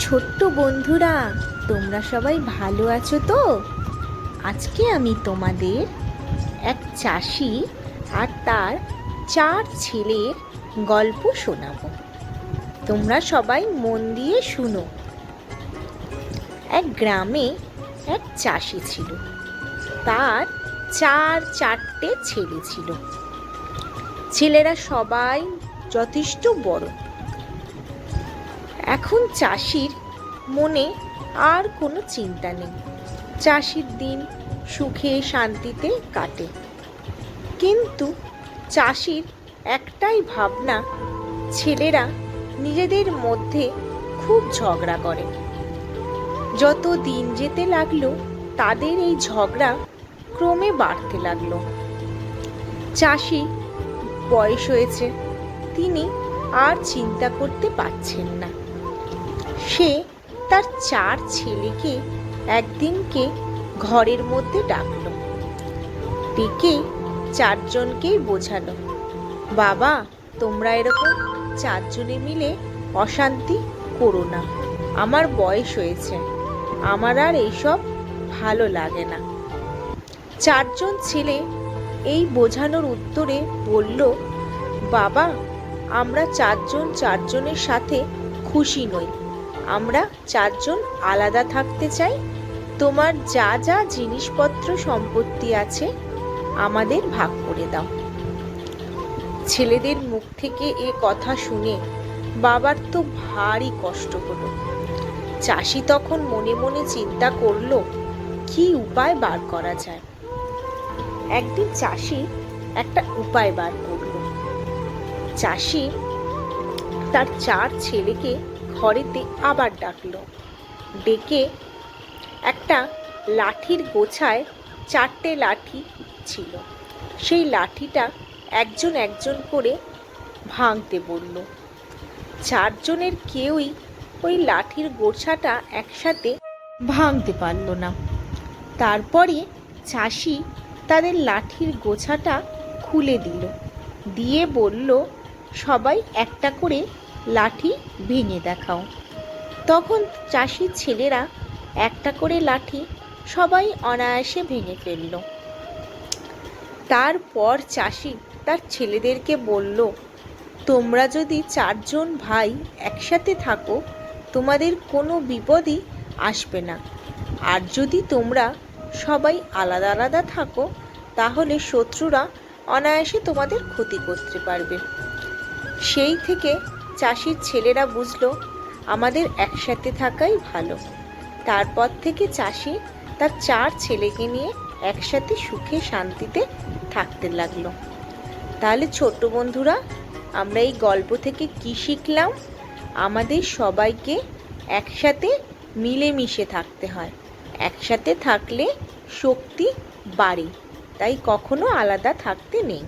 ছোট্ট বন্ধুরা, তোমরা সবাই ভালো আছো তো? আজকে আমি তোমাদের এক চাষি আর তার 4 ছেলের গল্প শোনাবো। তোমরা সবাই মন দিয়ে শুনো। এক গ্রামে এক চাষি ছিল। তার 4টে ছেলে ছিল। ছেলেরা সবাই যথেষ্ট বড়। এখন চাষির মনে আর কোনো চিন্তা নেই। চাষির দিন সুখে শান্তিতে কাটে। কিন্তু চাষির একটাই ভাবনা, ছেলেরা নিজেদের মধ্যে খুব ঝগড়া করে। যত দিন যেতে লাগলো তাদের এই ঝগড়া ক্রমে বাড়তে লাগলো। চাষি বয়স হয়েছে, তিনি আর চিন্তা করতে পারছেন না। সে তার 4 ছেলেকে একদিনকে ঘরের মধ্যে ডাকলো। ডেকে 4 জনকেই বোঝালো, বাবা, তোমরা এরকম 4 জনে মিলে অশান্তি করো না। আমার বয়স হয়েছে, আমার আর এইসব ভালো লাগে না। 4 জন ছেলে এই বোঝানোর উত্তরে বলল, বাবা, আমরা 4 জন 4 জনের সাথে খুশি নই। আমরা 4 জন আলাদা থাকতে চাই। তোমার যা যা জিনিসপত্র সম্পত্তি আছে আমাদের ভাগ করে দাও। ছেলেদের মুখ থেকে এ কথা শুনে বাবার তো ভারী কষ্ট হলো। চাষি তখন মনে মনে চিন্তা করলো, কি উপায় বার করা যায়। একদিন চাষি একটা উপায় বার করলো। চাষি তার 4 ছেলেকে ঘরেতে আবার ডাকলো। ডেকে একটা লাঠির গোছায় 4টে লাঠি ছিল, সেই লাঠিটা একজন একজন করে ভাঙতে বলল। 4 জনের কেউই ওই লাঠির গোছাটা একসাথে ভাঙতে পারল না। তারপরে চাষি তাদের লাঠির গোছাটা খুলে দিল, দিয়ে বলল, সবাই একটা করে লাঠি ভেঙে দেখাও। তখন চাষির ছেলেরা একটা করে লাঠি সবাই অনায়াসে ভেঙে ফেলল। তারপর চাষি তার ছেলেদেরকে বলল, তোমরা যদি 4 জন ভাই একসাথে থাকো তোমাদের কোনো বিপদই আসবে না। আর যদি তোমরা সবাই আলাদা আলাদা থাকো তাহলে শত্রুরা অনায়াসে তোমাদের ক্ষতি করতে পারবে। সেই থেকে চাষির ছেলেরা বুঝলো, আমাদের একসাথে থাকাই ভালো। তারপর থেকে চাষি তার 4 ছেলেকে নিয়ে একসাথে সুখে শান্তিতে থাকতে লাগলো। তাহলে ছোট্ট বন্ধুরা, আমরা এই গল্প থেকে কি শিখলাম? আমাদের সবাইকে একসাথে মিলেমিশে থাকতে হয়। একসাথে থাকলে শক্তি বাড়ে, তাই কখনো আলাদা থাকতে নেই।